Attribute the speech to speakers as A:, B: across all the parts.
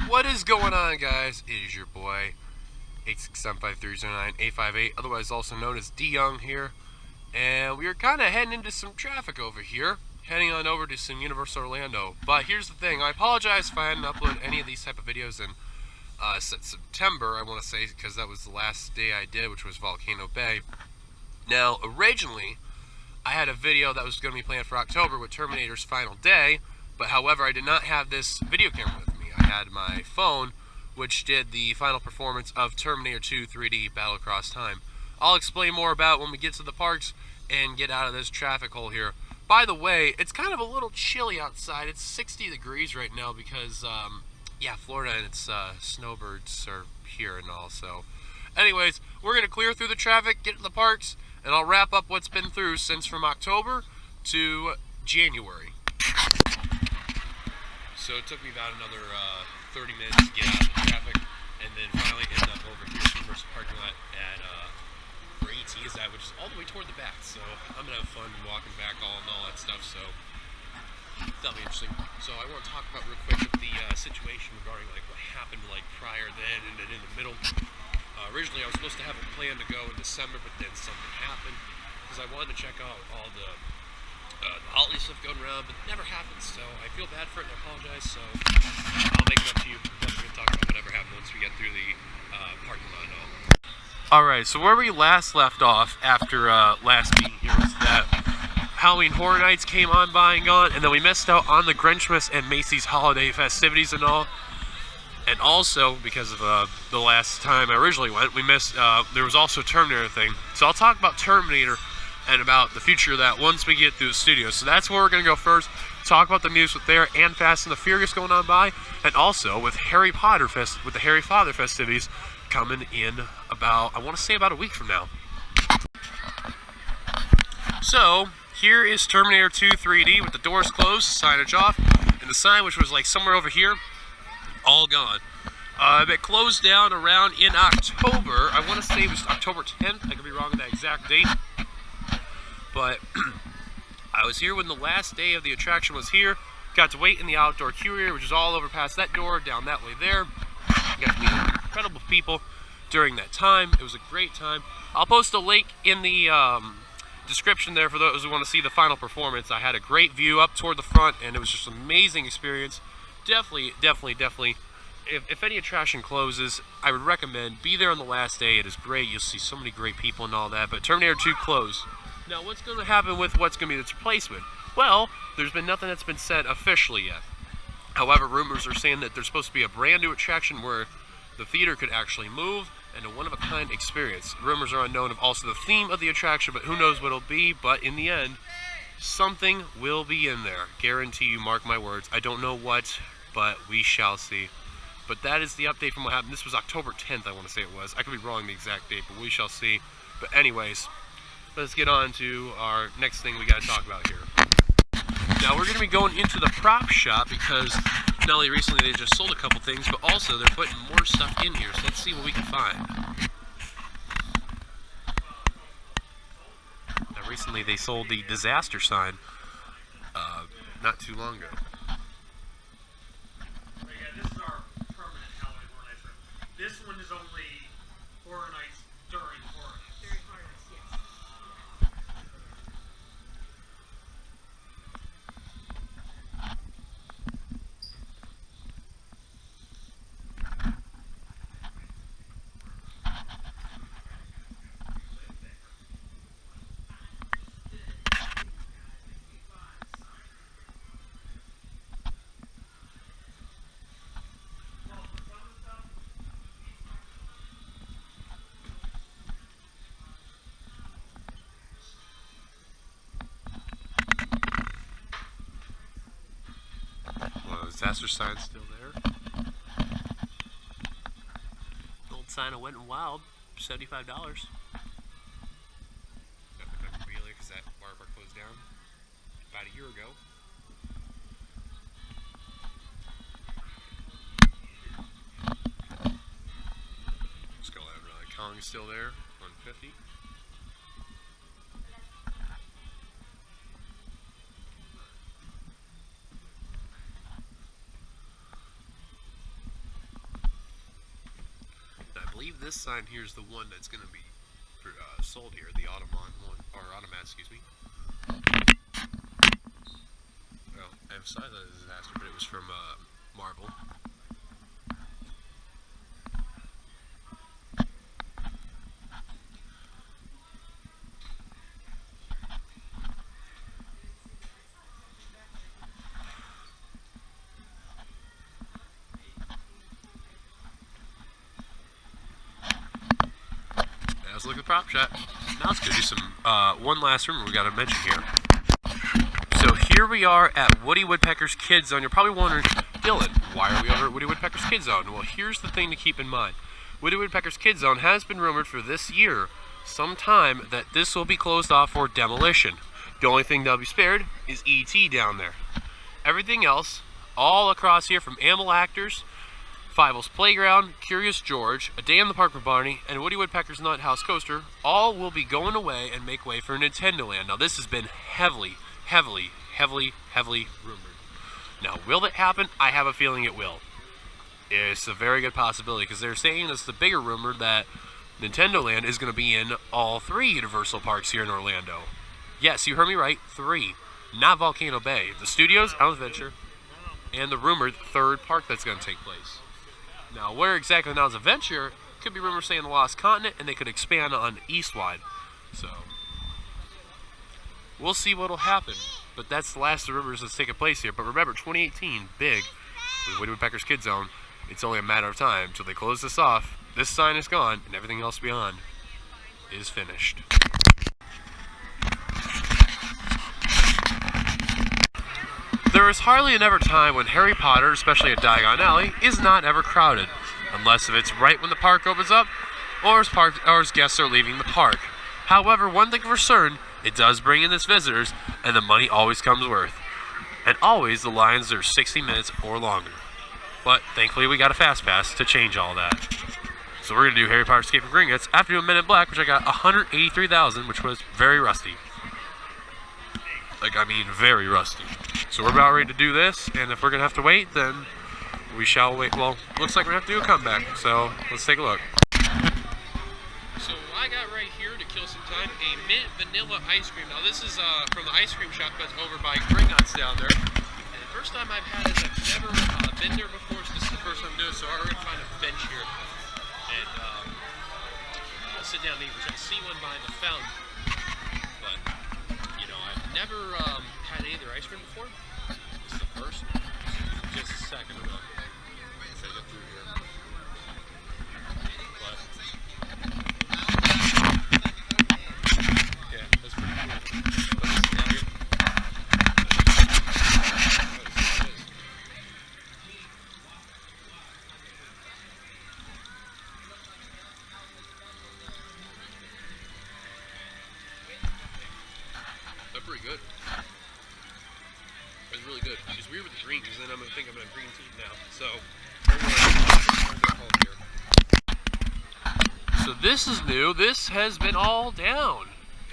A: What is going on, guys? It is your boy 8675309-858, otherwise also known as D Young here, and we are kind of heading into some traffic over here, heading on over to some Universal Orlando. But here's the thing: I apologize if I hadn't uploaded any of these type of videos in September. I want to say because that was the last day I did, which was Volcano Bay. Now, originally, I had a video that was going to be planned for October with Terminator's final day, but however, I did not have this video camera with me. I had my phone, which did the final performance of Terminator 2 3D Battle Across Time. I'll explain more about when we get to the parks and get out of this traffic hole here. By the way, it's kind of a little chilly outside. It's 60 degrees right now because, yeah, Florida and its snowbirds are here and all. So, anyways, we're going to clear through the traffic, get to the parks, and I'll wrap up what's been through since from October to January. So it took me about another 30 minutes to get out of the traffic, and then finally ended up over here at the Universal parking lot at where ET is at, which is all the way toward the back. So I'm gonna have fun walking back and all that stuff. So that'll be interesting. So I want to talk about real quick the situation regarding like what happened like prior then and then in the middle. Originally I was supposed to have a plan to go in December, but then something happened because I wanted to check out all the holiday stuff going around, but it never happened, so I feel bad for it and I apologize, so I'll make it up to you. We're going to talk about whatever happened once we get through the parking lot and all. Alright, so where we last left off after last meeting here was that Halloween Horror Nights came on by and gone, and then we missed out on the Grinchmas and Macy's holiday festivities and all. And also, because of the last time I originally went, we missed, there was also a Terminator thing. So I'll talk about Terminator and about the future of that once we get through the studio. So that's where we're going to go first. Talk about the news with there and Fast and the Furious going on by, and also with Harry Potter with the Harry Father festivities coming in about, I want to say about a week from now. So here is Terminator 2 3D with the doors closed, signage off, and the sign, which was like somewhere over here, all gone. It closed down around in October. I want to say it was October 10th. I could be wrong on that exact date. But I was here when the last day of the attraction was here. Got to wait in the outdoor queue area, which is all over past that door, down that way there. Got to meet incredible people during that time. It was a great time. I'll post a link in the description there for those who want to see the final performance. I had a great view up toward the front, and it was just an amazing experience. Definitely. If any attraction closes, I would recommend be there on the last day. It is great. You'll see so many great people and all that. But Terminator 2 closed. Now, what's going to happen with what's going to be its replacement? Well, there's been nothing that's been said officially yet. However, rumors are saying that there's supposed to be a brand new attraction where the theater could actually move and a one-of-a-kind experience. Rumors are unknown of also the theme of the attraction, but who knows what it'll be. But in the end, something will be in there. Guarantee you, mark my words. I don't know what, but we shall see. But that is the update from what happened. This was October 10th, I want to say it was. I could be wrong the exact date, but we shall see. But anyways, let's get on to our next thing we got to talk about here. Now we're going to be going into the prop shop because not only recently they just sold a couple things, but also they're putting more stuff in here. So let's see what we can find. Now recently they sold the disaster sign not too long ago.
B: This one is only Horror Nights during Horror Nights. During Horror Nights, yes.
A: Disaster sign still there. Old sign of Wet and Wild, $75. Definitely not really because that bar closed down about a year ago. Skull Kong is still there, 150. believe this sign here is the one that's going to be sold here, the Automat one, or Automat, excuse me. Well, I emphasize that as a disaster, but it was from Marvel. Let's look at the prop shot. Now let's go do some, one last rumor we got to mention here. So here we are at Woody Woodpecker's Kids Zone. You're probably wondering, Dylan, why are we over at Woody Woodpecker's Kids Zone? Well, here's the thing to keep in mind. Woody Woodpecker's Kids Zone has been rumored for this year, sometime, that this will be closed off for demolition. The only thing that'll be spared is E.T. down there. Everything else, all across here, from Animal Actors, Fievel's Playground, Curious George, A Day in the Park with Barney, and Woody Woodpecker's Nut House Coaster, all will be going away and make way for Nintendo Land. Now, this has been heavily rumored. Now, will that happen? I have a feeling it will. It's a very good possibility, because they're saying it's the bigger rumor that Nintendo Land is going to be in all 3 Universal Parks here in Orlando. Yes, you heard me right, 3. Not Volcano Bay. The Studios, Islands Adventure, and the rumored 3rd park that's going to take place. Now, where exactly Islands Adventure, could be rumors saying the Lost Continent, and they could expand on Eastwide. So, we'll see what'll happen. But that's the last of the rumors that's taking place here. But remember, 2018, big, with Woody Woodpecker's Kids Zone. It's only a matter of time till they close this off. This sign is gone, and everything else beyond is finished. There is hardly an ever time when Harry Potter, especially at Diagon Alley, is not ever crowded, unless if it's right when the park opens up, or as guests are leaving the park. However, one thing for certain, it does bring in its visitors, and the money always comes worth. And always the lines are 60 minutes or longer. But thankfully we got a fast pass to change all that. So we're going to do Harry Potter Escape from Gringotts after doing Men in Black, which I got 183,000, which was very rusty. Very rusty. So we're about ready to do this, and if we're going to have to wait, then we shall wait. Well, looks like we're going to have to do a comeback, so let's take a look. So I got right here to kill some time a mint vanilla ice cream. Now this is from the ice cream shop that's over by Gringotts down there. And the first time I've had it, I've never been there before, so this is the first time I'm doing it. So we're going to find a bench here and I'll sit down and eat, which I see one behind the fountain. But, you know, I've never had any of their ice cream before. This is the first. Just a second ago. Try to get through here. But, yeah, that's pretty cool. They're pretty good. It's really good. It's weird with the green, because then I'm going to think I'm going to green tea now. So this is new. This has been all down,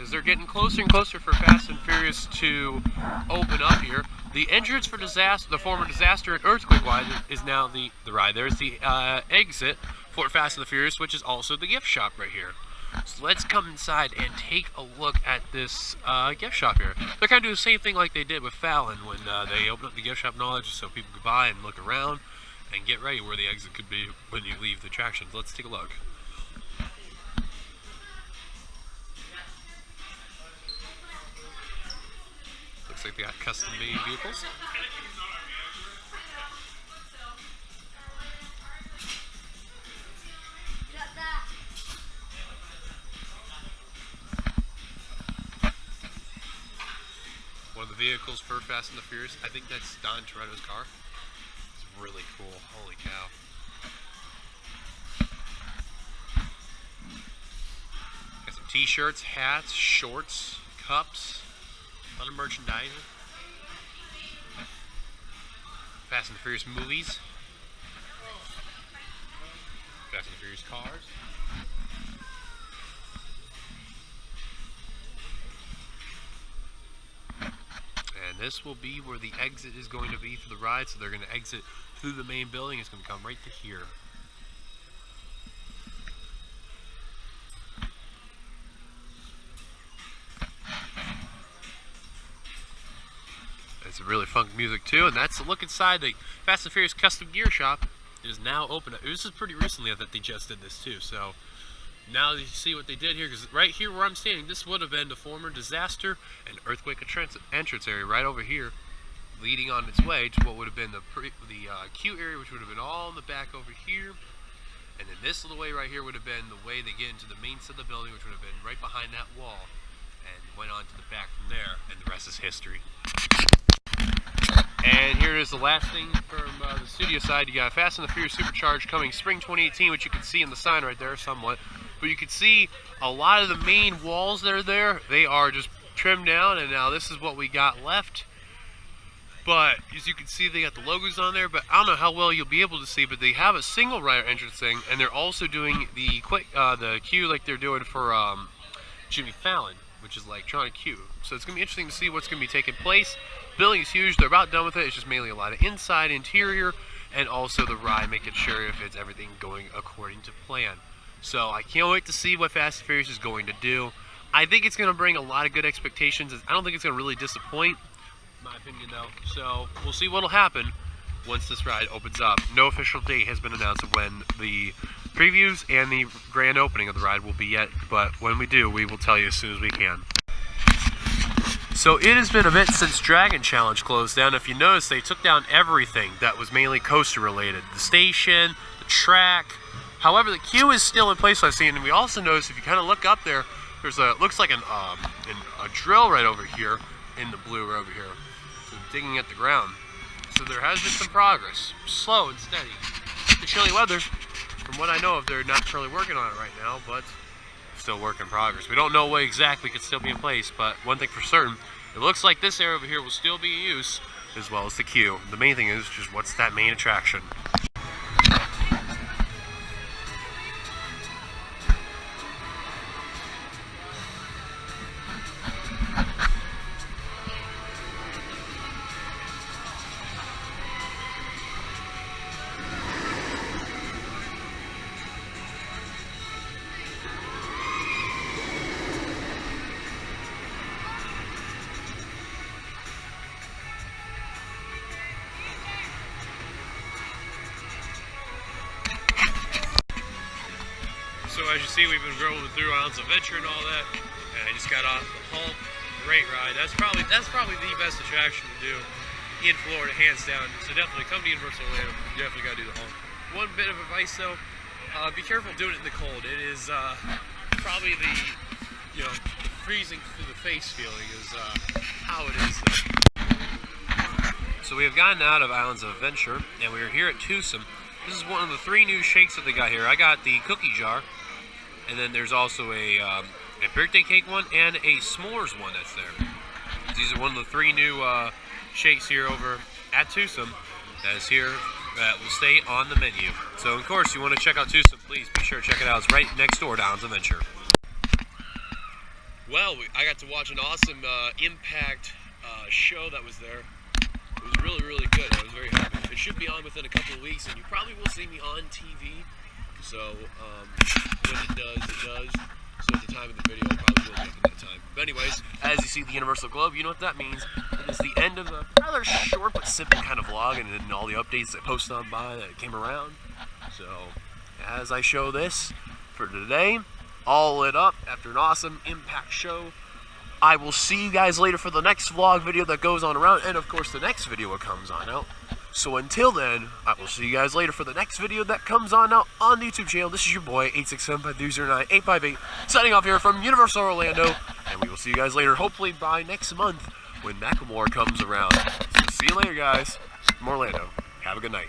A: as they're getting closer and closer for Fast and Furious to open up here. The entrance for the former Disaster and Earthquake ride is now the ride. There's the exit for Fast and the Furious, which is also the gift shop right here. So let's come inside and take a look at this gift shop here. They're kind of doing the same thing like they did with Fallon when they opened up the gift shop and all that, just so people could buy and look around and get ready where the exit could be when you leave the attractions. Let's take a look. Looks like they got custom-made vehicles. One of the vehicles for Fast and the Furious, I think that's Don Toretto's car. It's really cool. Holy cow. Got some t-shirts, hats, shorts, cups, a lot of merchandising. Fast and the Furious movies. Fast and the Furious cars. And this will be where the exit is going to be for the ride, so they're going to exit through the main building. It's going to come right to here. It's really funk music too, and that's a look inside the Fast and Furious Custom Gear Shop. It is now open. This is pretty recently that they just did this too, so now you see what they did here, because right here where I'm standing, this would have been the former disaster and earthquake entrance area right over here, leading on its way to what would have been the queue area, which would have been all in the back over here. And then this little way right here would have been the way they get into the main side of the building, which would have been right behind that wall, and went on to the back from there, and the rest is history. And here is the last thing from the studio side. You got Fast and the Furious Supercharged coming spring 2018, which you can see in the sign right there somewhat. But you can see a lot of the main walls that are there, they are just trimmed down, and now this is what we got left. But as you can see, they got the logos on there, but I don't know how well you'll be able to see, but they have a single rider entrance thing, and they're also doing the queue like they're doing for Jimmy Fallon, which is like trying to queue. So it's going to be interesting to see what's going to be taking place. Building is huge. They're about done with it. It's just mainly a lot of inside, interior, and also the ride, making sure if it's everything going according to plan. So I can't wait to see what Fast and Furious is going to do. I think it's going to bring a lot of good expectations. I don't think it's going to really disappoint, in my opinion, though. So we'll see what'll happen once this ride opens up. No official date has been announced of when the previews and the grand opening of the ride will be yet, but when we do, we will tell you as soon as we can. So it has been a bit since Dragon Challenge closed down. If you notice, they took down everything that was mainly coaster related. The station, the track. However, the queue is still in place, I've seen, and we also notice if you kind of look up there, there's a, looks like a drill right over here in the blue right over here. So digging at the ground. So there has been some progress, slow and steady. The chilly weather, from what I know of, they're not really working on it right now, but still work in progress. We don't know what exactly could still be in place, but one thing for certain, it looks like this area over here will still be in use, as well as the queue. The main thing is just what's that main attraction. So as you see, we've been rolling through Islands of Adventure and all that, and I just got off the Hulk. Great ride. That's probably the best attraction to do in Florida, hands down. So definitely come to Universal Orlando. You definitely got to do the Hulk. One bit of advice though, be careful doing it in the cold. It is probably the freezing through the face feeling is how it is. So we have gotten out of Islands of Adventure, and we are here at Kusum. This is one of the 3 new shakes that they got here. I got the cookie jar, and then there's also a birthday cake one and a s'mores one that's there. These are one of the 3 new shakes here over at Kusum that is here that will stay on the menu. So of course, you want to check out Kusum, please be sure to check it out. It's right next door to Islands of Adventure. Well, I got to watch an awesome Impact show that was there. It was really, really good. I was very happy. It should be on within a couple of weeks, and you probably will see me on TV. So when it does, it does. So at the time of the video, I'll probably will make it that time. But anyways, as you see the Universal Globe, you know what that means. It is the end of a rather short but simple kind of vlog, and then all the updates that posted on by that came around. So as I show this for today, all lit up after an awesome Impact show. I will see you guys later for the next vlog video that goes on around, and of course the next video that comes on out. So until then, I will see you guys later for the next video that comes on out on the YouTube channel. This is your boy, 867-530-9858, signing off here from Universal Orlando, and we will see you guys later, hopefully by next month, when Macklemore comes around. So see you later, guys, from Orlando. Have a good night.